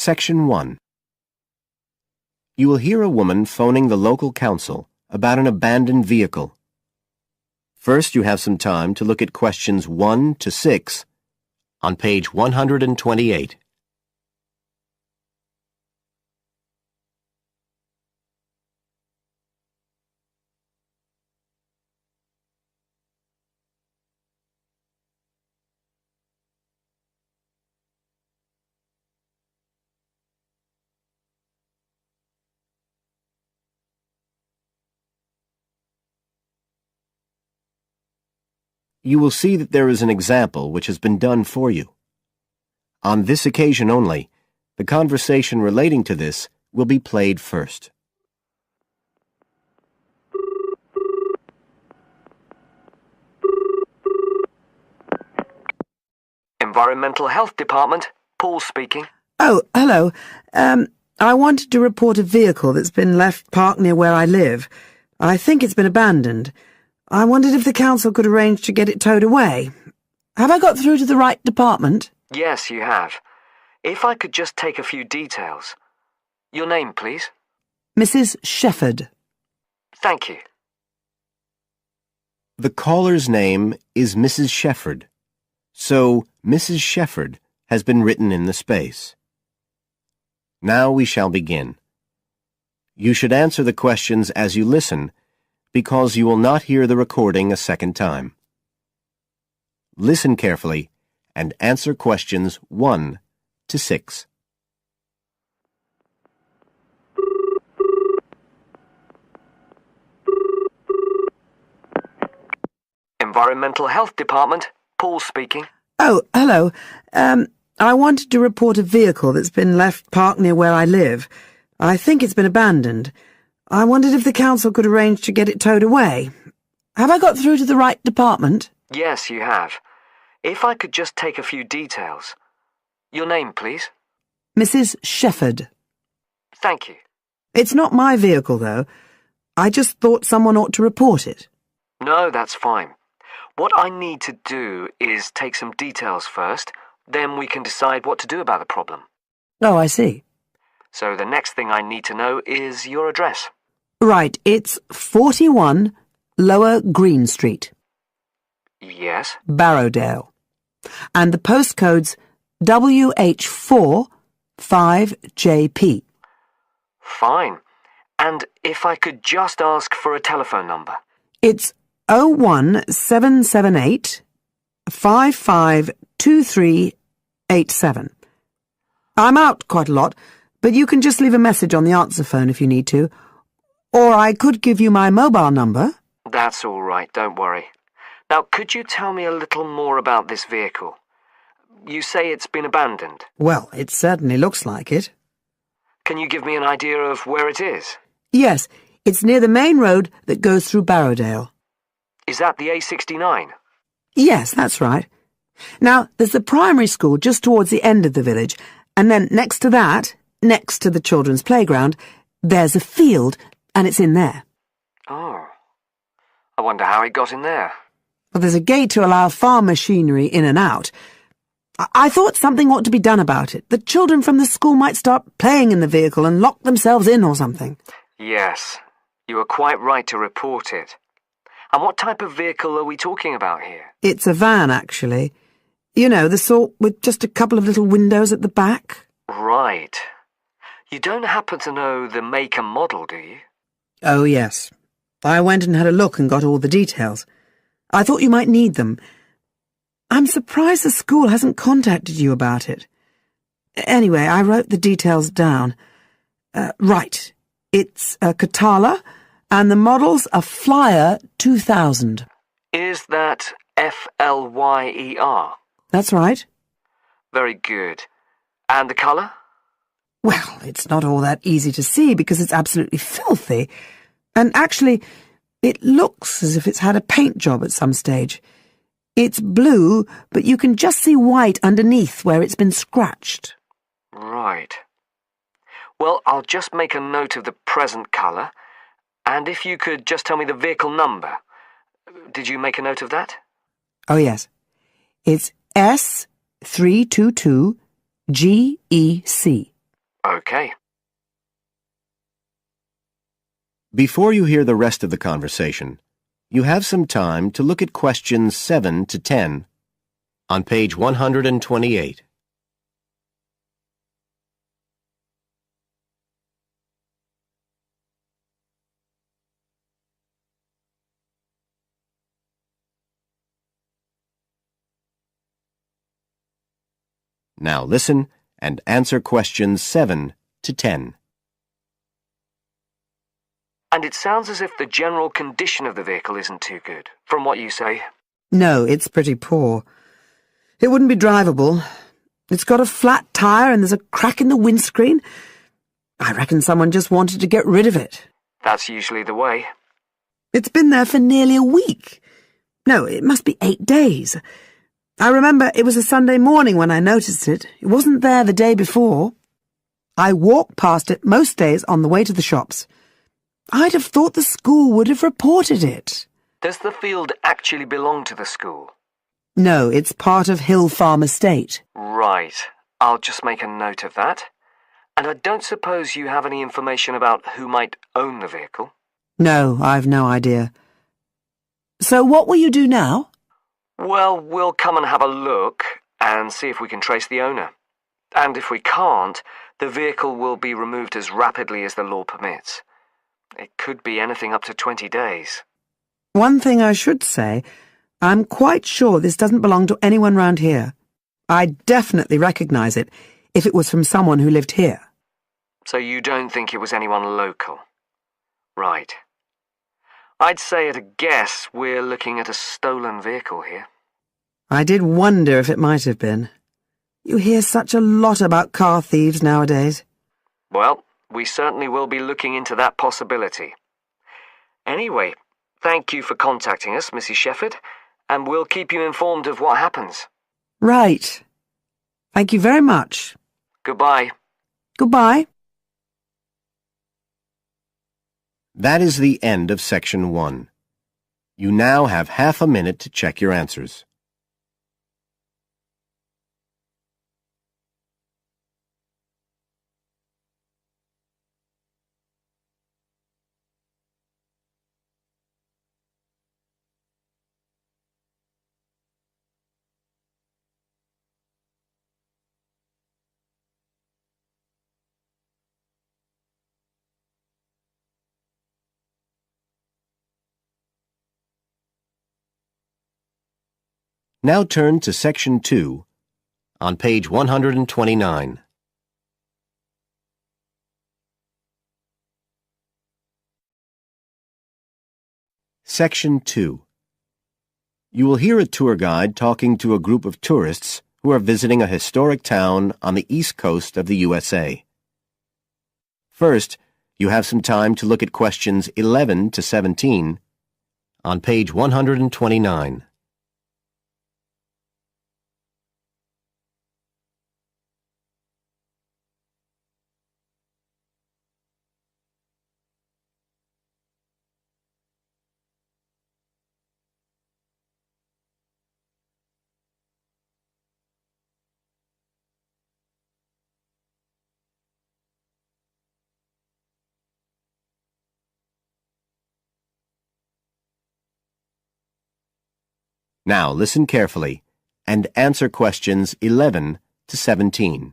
Section 1. You will hear a woman phoning the local council about an abandoned vehicle. First, you have some time to look at questions 1 to 6 on page 128. You will see that there is an example which has been done for you. On this occasion only, the conversation relating to this will be played first. Environmental Health Department, Paul speaking. Oh, hello. I wanted to report a vehicle that's been left parked near where I live. I think it's been abandoned. I wondered if the council could arrange to get it towed away. Have I got through to the right department? Yes, you have. If I could just take a few details. Your name, please? Mrs. Shefford. Thank you. The caller's name is Mrs. Shefford, so Mrs. Shefford has been written in the space. Now we shall begin. You should answer the questions as you listen, because you will not hear the recording a second time. Listen carefully and answer questions 1 to 6. Environmental Health Department, Paul speaking. Oh, hello. I wanted to report a vehicle that's been left parked near where I live. I think it's been abandoned. I wondered if the council could arrange to get it towed away. Have I got through to the right department? Yes, you have. If I could just take a few details. Your name, please? Mrs. Shefford. Thank you. It's not my vehicle, though. I just thought someone ought to report it. No, that's fine. What I need to do is take some details first, then we can decide what to do about the problem. Oh, I see. So the next thing I need to know is your address. Right, it's 41 Lower Green Street. Yes? Barrowdale. And the postcode's WH4 5JP. Fine. And if I could just ask for a telephone number? It's 01778 552387. I'm out quite a lot, but you can just leave a message on the answer phone if you need to. Or I could give you my mobile number. That's all right, don't worry. Now, could you tell me a little more about this vehicle? You say it's been abandoned. Well, it certainly looks like it. Can you give me an idea of where it is? Yes, it's near the main road that goes through Barrowdale. Is that the A69? Yes, that's right. Now, there's the primary school just towards the end of the village, and then next to that, next to the children's playground, there's a field, and it's in there. Oh. I wonder how it got in there. Well, there's a gate to allow farm machinery in and out. I thought something ought to be done about it. The children from the school might start playing in the vehicle and lock themselves in or something. Yes, you are quite right to report it. And what type of vehicle are we talking about here? It's a van, actually. You know, the sort with just a couple of little windows at the back. Right. You don't happen to know the make and model, do you? Oh, yes. I went and had a look and got all the details. I thought you might need them. I'm surprised the school hasn't contacted you about it. Anyway, I wrote the details down. Right. It's a Catala, and the model's a Flyer 2000. Is that Flyer? That's right. Very good. And the colour? Well, it's not all that easy to see because it's absolutely filthy. And actually, it looks as if it's had a paint job at some stage. It's blue, but you can just see white underneath where it's been scratched. Right. Well, I'll just make a note of the present colour, and if you could just tell me the vehicle number. Did you make a note of that? Oh, yes. It's S322GEC. Okay. Before you hear the rest of the conversation, you have some time to look at questions 7 to 10 on page 128. Now listen and answer questions 7 to 10. And it sounds as if the general condition of the vehicle isn't too good, from what you say. No, it's pretty poor. It wouldn't be drivable. It's got a flat tire and there's a crack in the windscreen. I reckon someone just wanted to get rid of it. That's usually the way. It's been there for nearly a week. No, it must be 8 days. I remember it was a Sunday morning when I noticed it. It wasn't there the day before. I walk past it most days on the way to the shops. I'd have thought the school would have reported it. Does the field actually belong to the school? No, it's part of Hill Farm Estate. Right. I'll just make a note of that. And I don't suppose you have any information about who might own the vehicle? No, I've no idea. So what will you do now? Well, we'll come and have a look and see if we can trace the owner. And if we can't, the vehicle will be removed as rapidly as the law permits. It could be anything up to 20 days. One thing I should say, I'm quite sure this doesn't belong to anyone round here. I'd definitely recognize it if it was from someone who lived here. So you don't think it was anyone local? Right. I'd say at a guess we're looking at a stolen vehicle here. I did wonder if it might have been. You hear such a lot about car thieves nowadays. Well, we certainly will be looking into that possibility. Anyway, thank you for contacting us, Mrs. Shefford, and we'll keep you informed of what happens. Right. Thank you very much. Goodbye. Goodbye. That is the end of section 1. You now have half a minute to check your answers. Now turn to section 2 on page 129. Section 2. You will hear a tour guide talking to a group of tourists who are visiting a historic town on the east coast of the USA. First, you have some time to look at questions 11 to 17 on page 129. Now listen carefully and answer questions 11 to 17.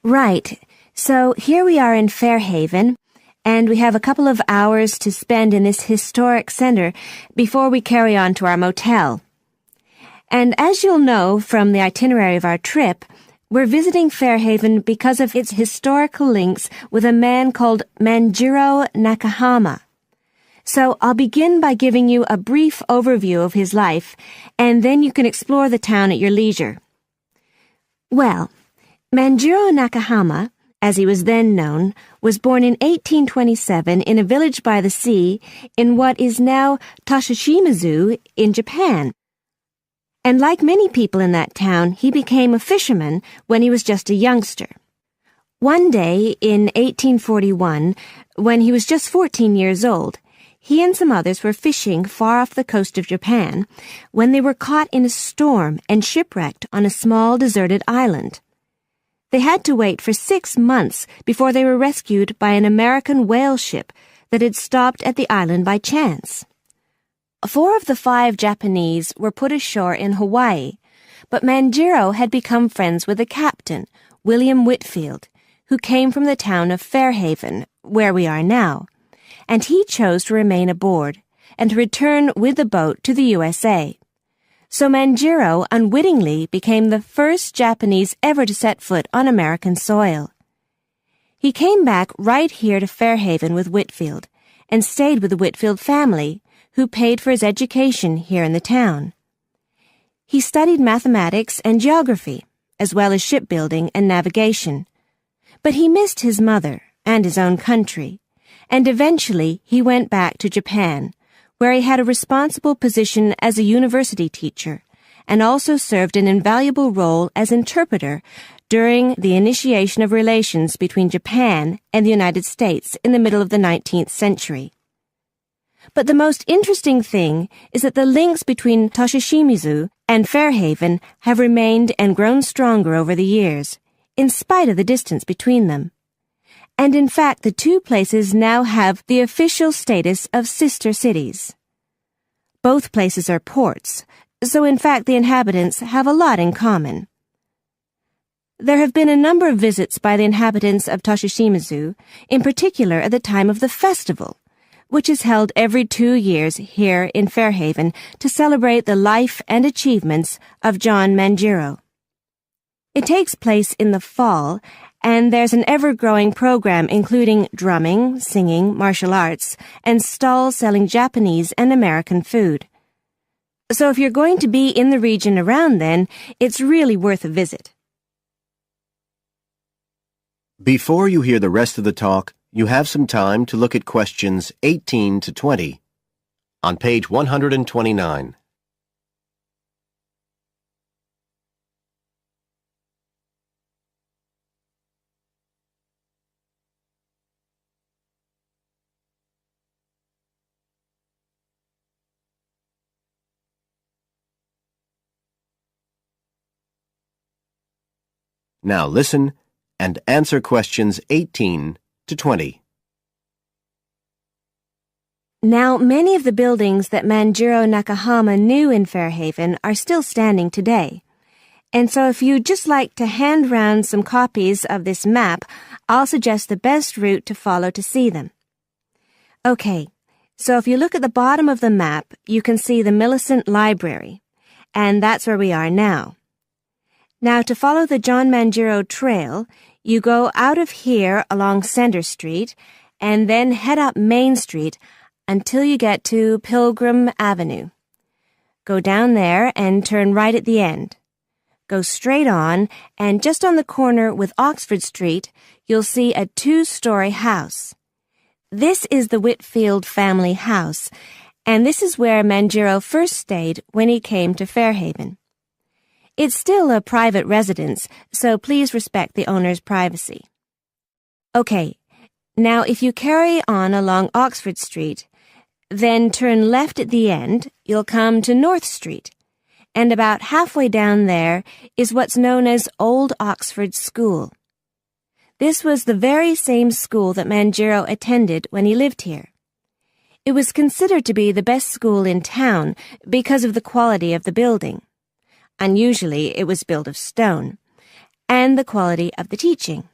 Right. So here we are in Fairhaven, and we have a couple of hours to spend in this historic center before we carry on to our motel. And as you'll know from the itinerary of our trip, we're visiting Fairhaven because of its historical links with a man called Manjiro Nakahama. So I'll begin by giving you a brief overview of his life, and then you can explore the town at your leisure. Well, Manjiro Nakahama, as he was then known, was born in 1827 in a village by the sea in what is now Toshishimazu in Japan. And like many people in that town, he became a fisherman when he was just a youngster. One day in 1841, when he was just 14 years old, he and some others were fishing far off the coast of Japan when they were caught in a storm and shipwrecked on a small deserted island. They had to wait for 6 months before they were rescued by an American whale ship that had stopped at the island by chance. 4 of the 5 Japanese were put ashore in Hawaii, but Manjiro had become friends with the captain, William Whitfield, who came from the town of Fairhaven, where we are now, and he chose to remain aboard and to return with the boat to the USA. So Manjiro unwittingly became the first Japanese ever to set foot on American soil. He came back right here to Fairhaven with Whitfield and stayed with the Whitfield family, who paid for his education here in the town. He studied mathematics and geography, as well as shipbuilding and navigation. But he missed his mother and his own country, and eventually he went back to Japan, where he had a responsible position as a university teacher and also served an invaluable role as interpreter during the initiation of relations between Japan and the United States in the middle of the 19th century. But the most interesting thing is that the links between Toshishimizu and Fairhaven have remained and grown stronger over the years, in spite of the distance between them. And in fact, the 2 places now have the official status of sister cities. Both places are ports, so in fact the inhabitants have a lot in common. There have been a number of visits by the inhabitants of Toshishimizu, in particular at the time of the festival, which is held every 2 years here in Fairhaven to celebrate the life and achievements of John Manjiro. It takes place in the fall, and there's an ever-growing program including drumming, singing, martial arts, and stalls selling Japanese and American food. So if you're going to be in the region around then, it's really worth a visit. Before you hear the rest of the talk, you have some time to look at questions 18 to 20 on page 129. Now listen and answer questions 18 to 20. Now, many of the buildings that Manjiro Nakahama knew in Fairhaven are still standing today. And so if you'd just like to hand round some copies of this map, I'll suggest the best route to follow to see them. Okay, so if you look at the bottom of the map, you can see the Millicent Library, and that's where we are now. Now, to follow the John Manjiro Trail, you go out of here along Center Street and then head up Main Street until you get to Pilgrim Avenue. Go down there and turn right at the end. Go straight on, and just on the corner with Oxford Street, you'll see a 2-story house. This is the Whitfield family house, and this is where Manjiro first stayed when he came to Fairhaven. It's still a private residence, so please respect the owner's privacy. Okay, now if you carry on along Oxford Street, then turn left at the end, you'll come to North Street, and about halfway down there is what's known as Old Oxford School. This was the very same school that Manjiro attended when he lived here. It was considered to be the best school in town because of the quality of the building. Unusually, it was built of stone, and the quality of the teaching.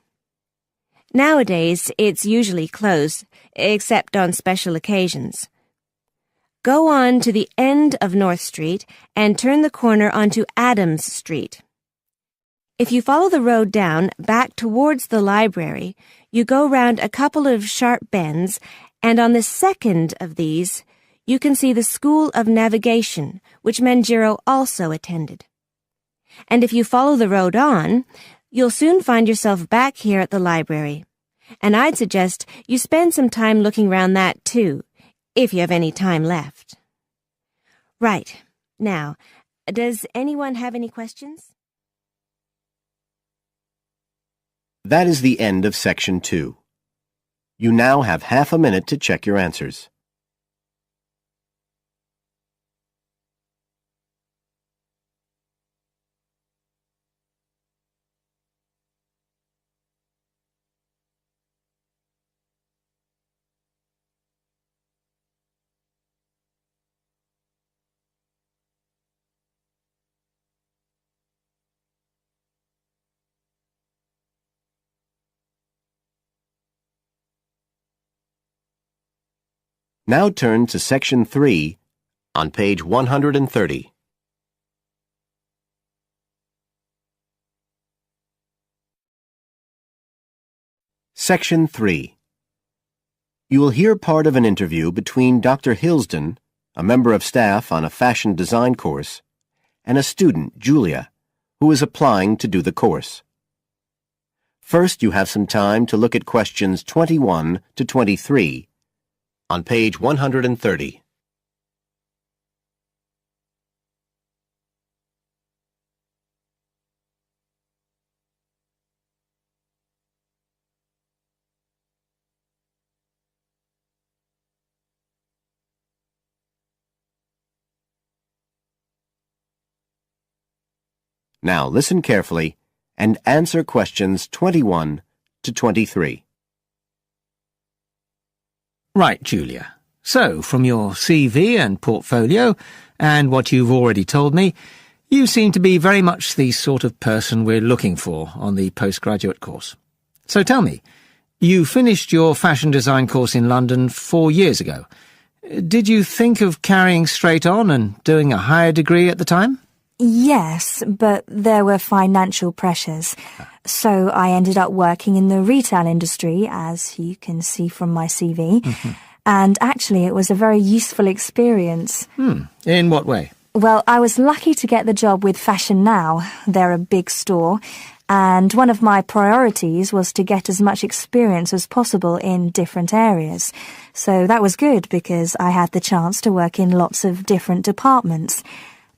Nowadays, it's usually closed, except on special occasions. Go on to the end of North Street and turn the corner onto Adams Street. If you follow the road down back towards the library, you go round a couple of sharp bends, and on the second of these, you can see the School of Navigation, which Manjiro also attended. And if you follow the road on, you'll soon find yourself back here at the library. And I'd suggest you spend some time looking around that too, if you have any time left. Right. Now, does anyone have any questions? That is the end of section 2. You now have half a minute to check your answers. Now turn to Section 3 on page 130. Section 3. You will hear part of an interview between Dr. Hilsden, a member of staff on a fashion design course, and a student, Julia, who is applying to do the course. First, you have some time to look at questions 21 to 23 on page 130. Now listen carefully and answer questions 21 to 23. Right, Julia. So, from your CV and portfolio, and what you've already told me, you seem to be very much the sort of person we're looking for on the postgraduate course. So tell me, you finished your fashion design course in London 4 years ago. Did you think of carrying straight on and doing a higher degree at the time? Yes, but there were financial pressures. So I ended up working in the retail industry, as you can see from my CV. And actually, it was a very useful experience. In what way? Well, I was lucky to get the job with Fashion Now. They're a big store. And one of my priorities was to get as much experience as possible in different areas. So that was good because I had the chance to work in lots of different departments.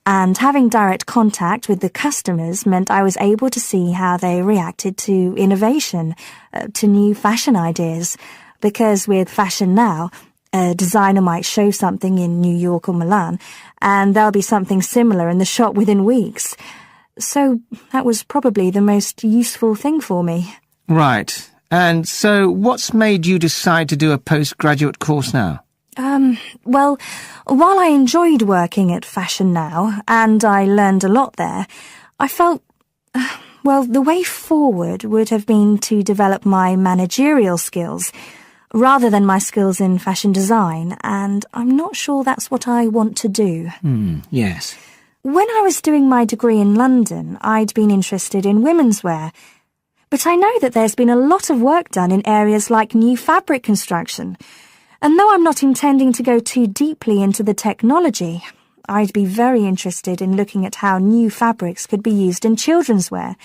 And having direct contact with the customers meant I was able to see how they reacted to innovation, to new fashion ideas. Because with Fashion Now, a designer might show something in New York or Milan, and there'll be something similar in the shop within weeks. So that was probably the most useful thing for me. Right. And so what's made you decide to do a postgraduate course now? Well, while I enjoyed working at Fashion Now, and I learned a lot there, I felt, the way forward would have been to develop my managerial skills, rather than my skills in fashion design, and I'm not sure that's what I want to do. Yes. When I was doing my degree in London, I'd been interested in women's wear, but I know that there's been a lot of work done in areas like new fabric construction. And though I'm not intending to go too deeply into the technology, I'd be very interested in looking at how new fabrics could be used in children's wear.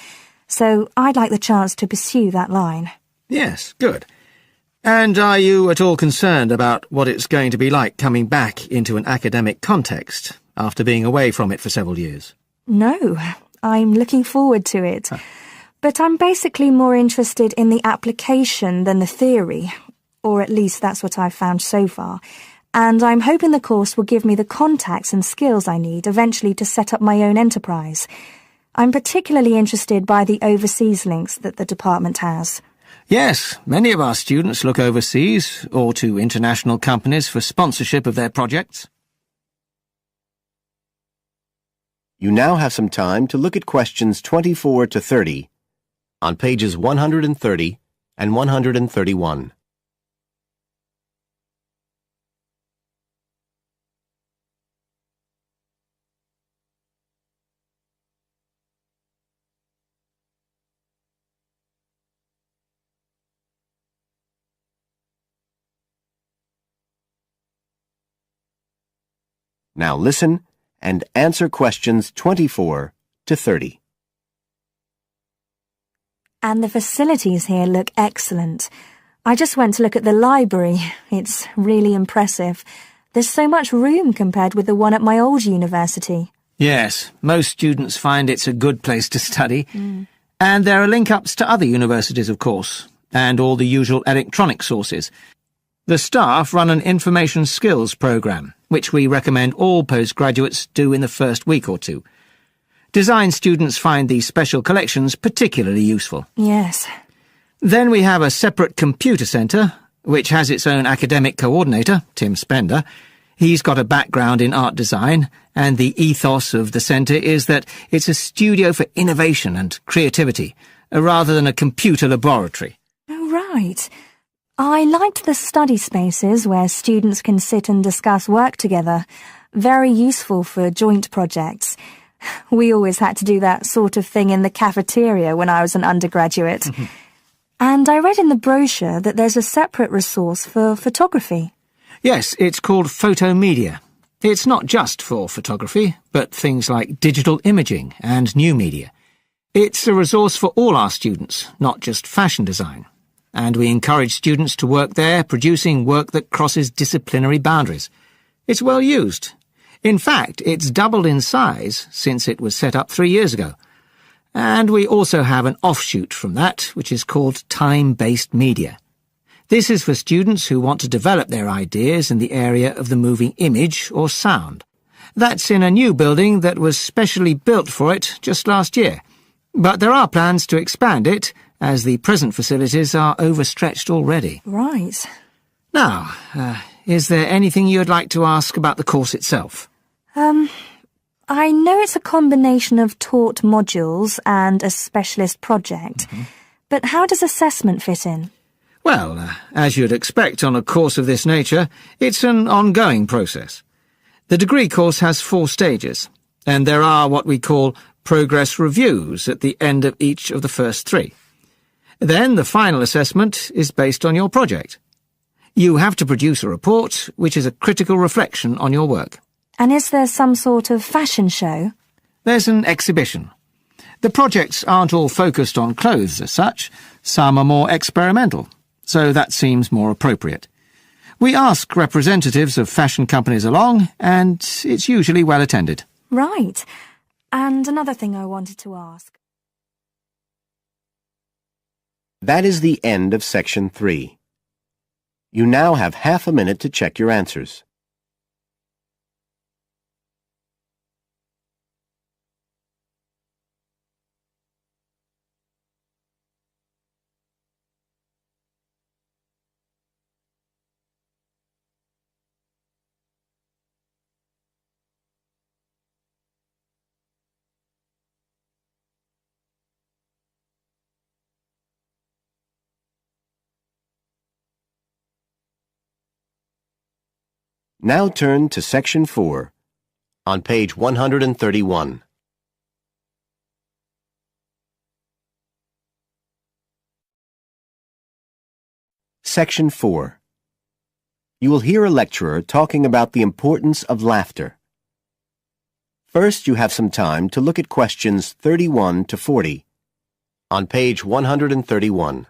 So I'd like the chance to pursue that line. Yes, good. And are you at all concerned about what it's going to be like coming back into an academic context after being away from it for several years? No, I'm looking forward to it. But I'm basically more interested in the application than the theory. Or at least that's what I've found so far, and I'm hoping the course will give me the contacts and skills I need eventually to set up my own enterprise. I'm particularly interested by the overseas links that the department has. Yes, many of our students look overseas or to international companies for sponsorship of their projects. You now have some time to look at questions 24 to 30 on pages 130 and 131. Now listen and answer questions 24 to 30. And the facilities here look excellent. I just went to look at the library. It's really impressive. There's so much room compared with the one at my old university. Yes, most students find it's a good place to study. And there are link-ups to other universities, of course, and all the usual electronic sources. The staff run an information skills programme, which we recommend all postgraduates do in the first week or two. Design students find these special collections particularly useful. Yes. Then we have a separate computer centre, which has its own academic coordinator, Tim Spender. He's got a background in art design, and the ethos of the centre is that it's a studio for innovation and creativity, rather than a computer laboratory. Oh, right. I liked the study spaces where students can sit and discuss work together. Very useful for joint projects. We always had to do that sort of thing in the cafeteria when I was an undergraduate. And I read in the brochure that there's a separate resource for photography. Yes, it's called Photomedia. It's not just for photography, but things like digital imaging and new media. It's a resource for all our students, not just fashion design. And we encourage students to work there, producing work that crosses disciplinary boundaries. It's well used. In fact, it's doubled in size since it was set up 3 years ago. And we also have an offshoot from that, which is called time-based media. This is for students who want to develop their ideas in the area of the moving image or sound. That's in a new building that was specially built for it just last year. But there are plans to expand it, as the present facilities are overstretched already. Right. Now, is there anything you'd like to ask about the course itself? I know it's a combination of taught modules and a specialist project, but how does assessment fit in? Well, as you'd expect on a course of this nature, it's an ongoing process. The degree course has 4 stages, and there are what we call progress reviews at the end of each of the first 3. Then the final assessment is based on your project. You have to produce a report, which is a critical reflection on your work. And is there some sort of fashion show? There's an exhibition. The projects aren't all focused on clothes as such. Some are more experimental, so that seems more appropriate. We ask representatives of fashion companies along, and it's usually well attended. Right. And another thing I wanted to ask. That is the end of section 3. You now have half a minute to check your answers. Now turn to section 4, on page 131. Section 4. You will hear a lecturer talking about the importance of laughter. First, you have some time to look at questions 31 to 40, on page 131.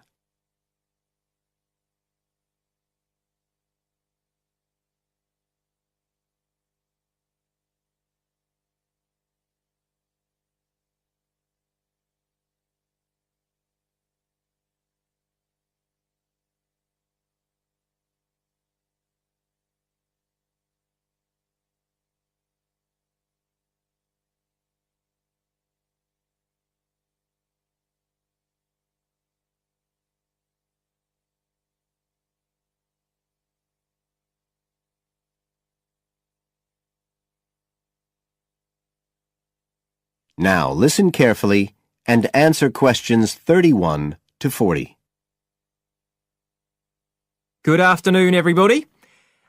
Now listen carefully and answer questions 31 to 40. Good afternoon, everybody.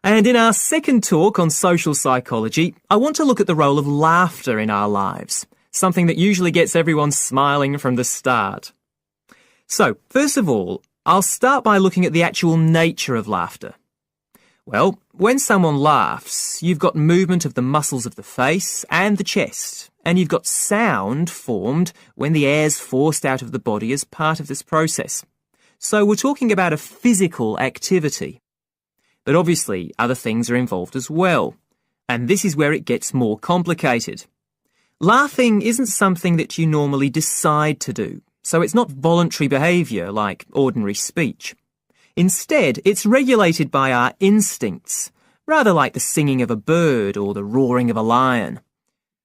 And in our second talk on social psychology, I want to look at the role of laughter in our lives, something that usually gets everyone smiling from the start. So, first of all, I'll start by looking at the actual nature of laughter. Well, when someone laughs, you've got movement of the muscles of the face and the chest, and you've got sound formed when the air's forced out of the body as part of this process. So we're talking about a physical activity. But obviously, other things are involved as well, and this is where it gets more complicated. Laughing isn't something that you normally decide to do, so it's not voluntary behaviour like ordinary speech. Instead, it's regulated by our instincts, rather like the singing of a bird or the roaring of a lion.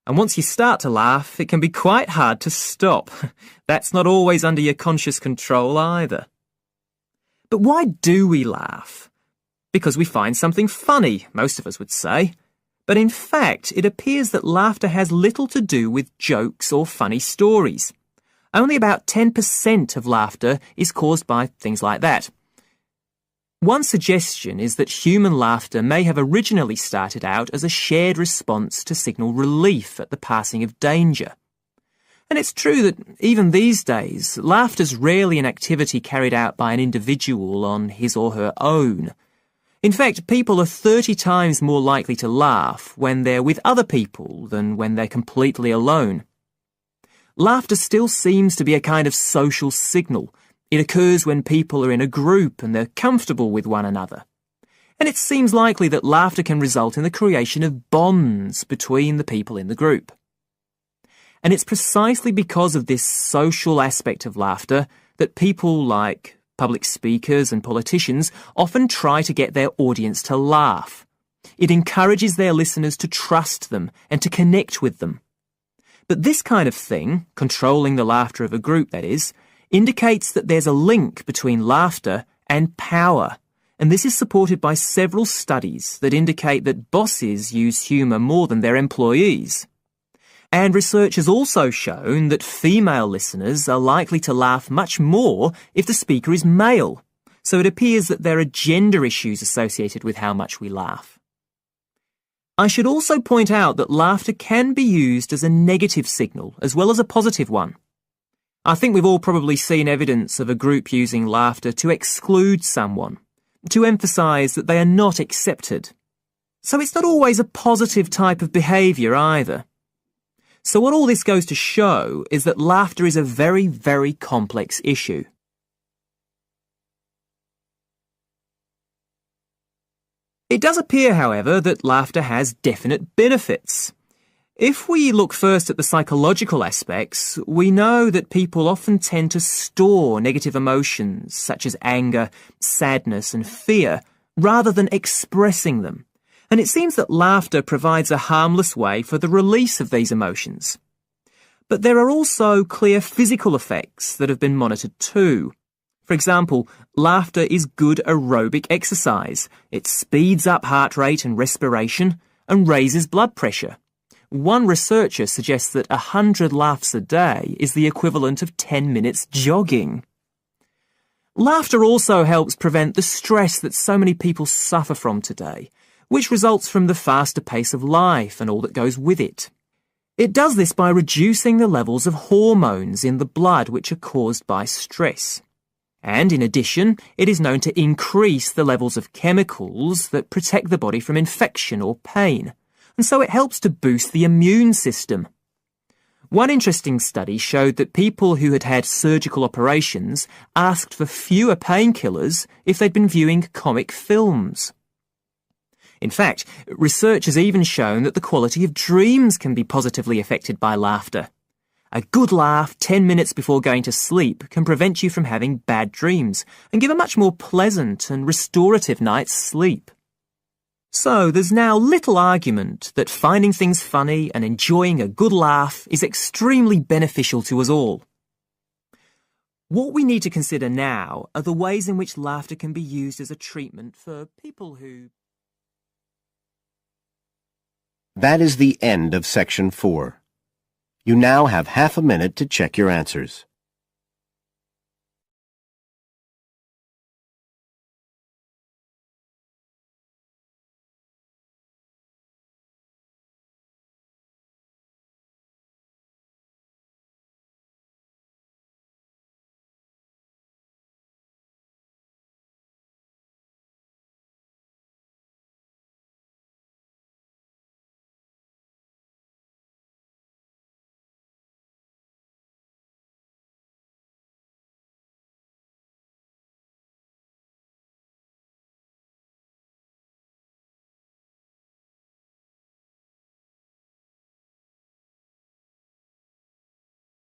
And once you start to laugh, it can be quite hard to stop. That's not always under your conscious control either. But why do we laugh? Because we find something funny, most of us would say. But in fact, it appears that laughter has little to do with jokes or funny stories. Only about 10% of laughter is caused by things like that. One suggestion is that human laughter may have originally started out as a shared response to signal relief at the passing of danger. And it's true that even these days, laughter's rarely an activity carried out by an individual on his or her own. In fact, people are 30 times more likely to laugh when they're with other people than when they're completely alone. Laughter still seems to be a kind of social signal. It occurs when people are in a group and they're comfortable with one another. And it seems likely that laughter can result in the creation of bonds between the people in the group. And it's precisely because of this social aspect of laughter that people like public speakers and politicians often try to get their audience to laugh. It encourages their listeners to trust them and to connect with them. But this kind of thing, controlling the laughter of a group that is, indicates that there's a link between laughter and power. And this is supported by several studies that indicate that bosses use humour more than their employees. And research has also shown that female listeners are likely to laugh much more if the speaker is male. So it appears that there are gender issues associated with how much we laugh. I should also point out that laughter can be used as a negative signal as well as a positive one. I think we've all probably seen evidence of a group using laughter to exclude someone, to emphasise that they are not accepted. So it's not always a positive type of behaviour either. So what all this goes to show is that laughter is a very, very complex issue. It does appear, however, that laughter has definite benefits. If we look first at the psychological aspects, we know that people often tend to store negative emotions such as anger, sadness and fear, rather than expressing them. And it seems that laughter provides a harmless way for the release of these emotions. But there are also clear physical effects that have been monitored too. For example, laughter is good aerobic exercise. It speeds up heart rate and respiration and raises blood pressure. One researcher suggests that 100 laughs a day is the equivalent of 10 minutes jogging. Laughter also helps prevent the stress that so many people suffer from today, which results from the faster pace of life and all that goes with it. It does this by reducing the levels of hormones in the blood which are caused by stress. And in addition, it is known to increase the levels of chemicals that protect the body from infection or pain, and so it helps to boost the immune system. One interesting study showed that people who had had surgical operations asked for fewer painkillers if they'd been viewing comic films. In fact, research has even shown that the quality of dreams can be positively affected by laughter. A good laugh 10 minutes before going to sleep can prevent you from having bad dreams and give a much more pleasant and restorative night's sleep. So there's now little argument that finding things funny and enjoying a good laugh is extremely beneficial to us all. What we need to consider now are the ways in which laughter can be used as a treatment for people who... That is the end of section 4. You now have half a minute to check your answers.